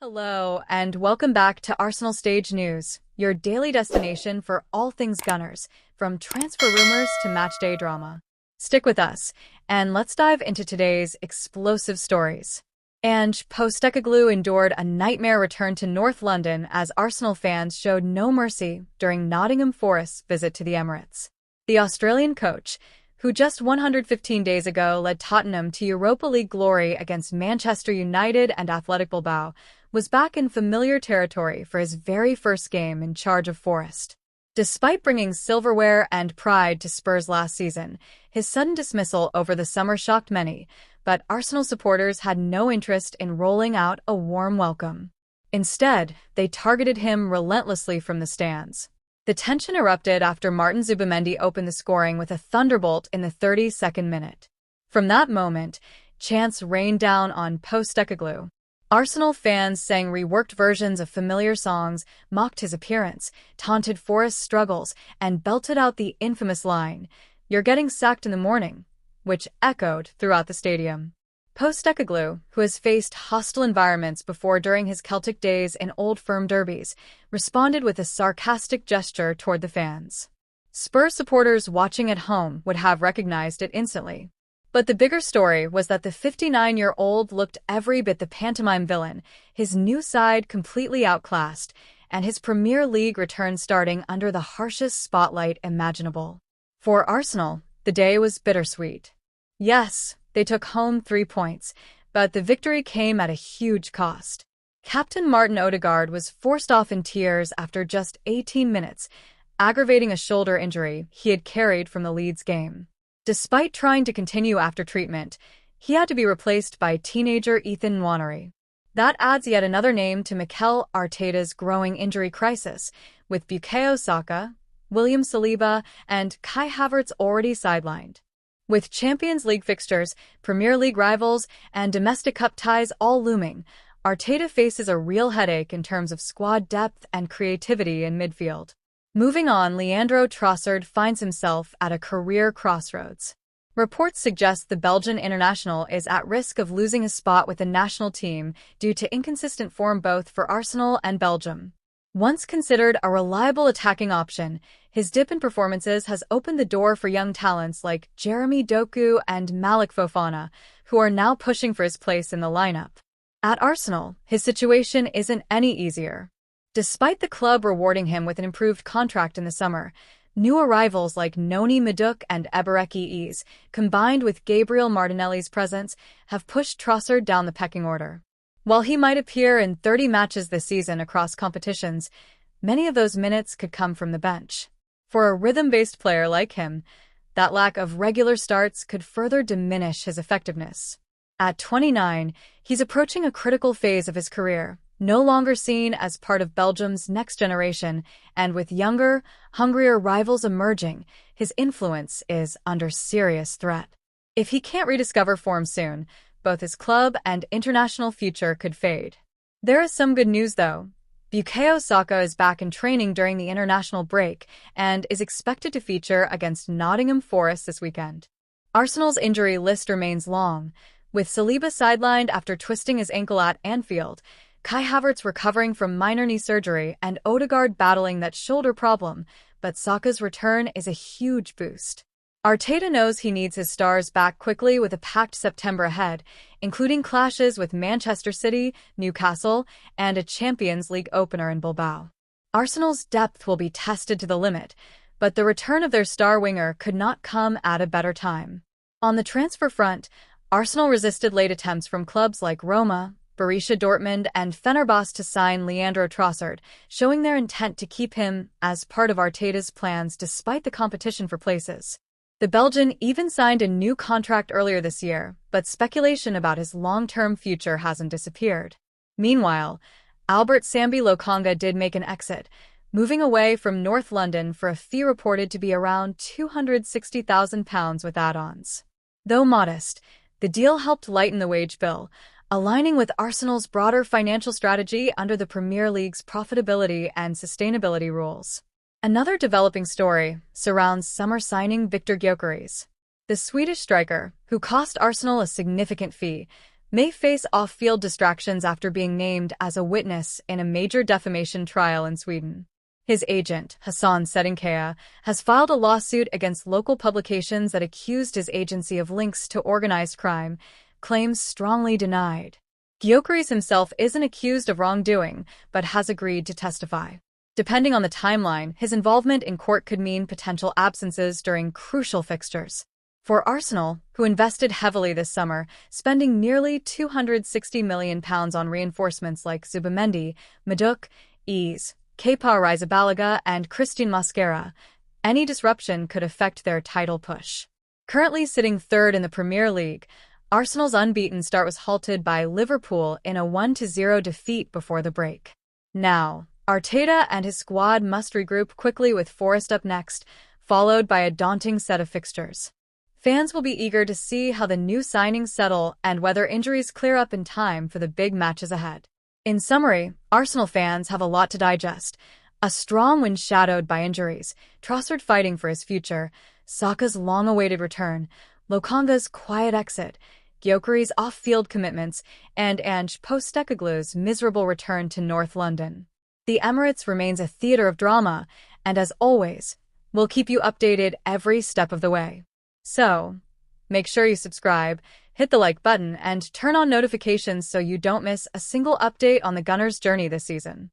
Hello, and welcome back to Arsenal Stage News, your daily destination for all things Gunners, from transfer rumors to matchday drama. Stick with us, and let's dive into today's explosive stories. Ange Postecoglou endured a nightmare return to North London as Arsenal fans showed no mercy during Nottingham Forest's visit to the Emirates. The Australian coach, who just 115 days ago led Tottenham to Europa League glory against Manchester United and Athletic Bilbao, was back in familiar territory for his very first game in charge of Forest. Despite bringing silverware and pride to Spurs last season, his sudden dismissal over the summer shocked many, but Arsenal supporters had no interest in rolling out a warm welcome. Instead, they targeted him relentlessly from the stands. The tension erupted after Martin Zubimendi opened the scoring with a thunderbolt in the 32nd minute. From that moment, chants rained down on Postecoglou. Arsenal fans sang reworked versions of familiar songs, mocked his appearance, taunted Forest's struggles, and belted out the infamous line, "You're getting sacked in the morning," which echoed throughout the stadium. Postecoglou, who has faced hostile environments before during his Celtic days in Old Firm derbies, responded with a sarcastic gesture toward the fans. Spurs supporters watching at home would have recognized it instantly. But the bigger story was that the 59-year-old looked every bit the pantomime villain, his new side completely outclassed, and his Premier League return starting under the harshest spotlight imaginable. For Arsenal, the day was bittersweet. Yes, they took home 3 points, but the victory came at a huge cost. Captain Martin Odegaard was forced off in tears after just 18 minutes, aggravating a shoulder injury he had carried from the Leeds game. Despite trying to continue after treatment, he had to be replaced by teenager Ethan Nwaneri. That adds yet another name to Mikel Arteta's growing injury crisis, with Bukayo Saka, William Saliba, and Kai Havertz already sidelined. With Champions League fixtures, Premier League rivals, and domestic cup ties all looming, Arteta faces a real headache in terms of squad depth and creativity in midfield. Moving on, Leandro Trossard finds himself at a career crossroads. Reports suggest the Belgian international is at risk of losing his spot with the national team due to inconsistent form both for Arsenal and Belgium. Once considered a reliable attacking option, his dip in performances has opened the door for young talents like Jeremy Doku and Malik Fofana, who are now pushing for his place in the lineup. At Arsenal, his situation isn't any easier. Despite the club rewarding him with an improved contract in the summer, new arrivals like Noni Madueke and Ebereki Eze, combined with Gabriel Martinelli's presence, have pushed Trossard down the pecking order. While he might appear in 30 matches this season across competitions, many of those minutes could come from the bench. For a rhythm-based player like him, that lack of regular starts could further diminish his effectiveness. At 29, he's approaching a critical phase of his career, no longer seen as part of Belgium's next generation, and with younger, hungrier rivals emerging, his influence is under serious threat. If he can't rediscover form soon, both his club and international future could fade. There is some good news, though. Bukayo Saka is back in training during the international break and is expected to feature against Nottingham Forest this weekend. Arsenal's injury list remains long, with Saliba sidelined after twisting his ankle at Anfield, Kai Havertz recovering from minor knee surgery, and Odegaard battling that shoulder problem, but Saka's return is a huge boost. Arteta knows he needs his stars back quickly with a packed September ahead, including clashes with Manchester City, Newcastle, and a Champions League opener in Bilbao. Arsenal's depth will be tested to the limit, but the return of their star winger could not come at a better time. On the transfer front, Arsenal resisted late attempts from clubs like Roma, Borussia Dortmund, and Fenerbahce to sign Leandro Trossard, showing their intent to keep him as part of Arteta's plans despite the competition for places. The Belgian even signed a new contract earlier this year, but speculation about his long-term future hasn't disappeared. Meanwhile, Albert Sambi Lokonga did make an exit, moving away from North London for a fee reported to be around £260,000 with add-ons. Though modest, the deal helped lighten the wage bill, aligning with Arsenal's broader financial strategy under the Premier League's profitability and sustainability rules. Another developing story surrounds summer signing Viktor Gyökeres. The Swedish striker, who cost Arsenal a significant fee, may face off-field distractions after being named as a witness in a major defamation trial in Sweden. His agent, Hassan Sedinkaya, has filed a lawsuit against local publications that accused his agency of links to organized crime, claims strongly denied. Gyökeres himself isn't accused of wrongdoing, but has agreed to testify. Depending on the timeline, his involvement in court could mean potential absences during crucial fixtures. For Arsenal, who invested heavily this summer, spending nearly £260 million on reinforcements like Zubimendi, Madueke, Eze, Kepa Arrizabalaga, and Christian Mosquera, any disruption could affect their title push. Currently sitting third in the Premier League, Arsenal's unbeaten start was halted by Liverpool in a 1-0 defeat before the break. Now, Arteta and his squad must regroup quickly with Forest up next, followed by a daunting set of fixtures. Fans will be eager to see how the new signings settle and whether injuries clear up in time for the big matches ahead. In summary, Arsenal fans have a lot to digest. A strong win shadowed by injuries, Trossard fighting for his future, Saka's long-awaited return, Lokonga's quiet exit, Gyökeres' off-field commitments, and Ange Postecoglou's miserable return to North London. The Emirates remains a theater of drama, and as always, we'll keep you updated every step of the way. So, make sure you subscribe, hit the like button, and turn on notifications so you don't miss a single update on the Gunners' journey this season.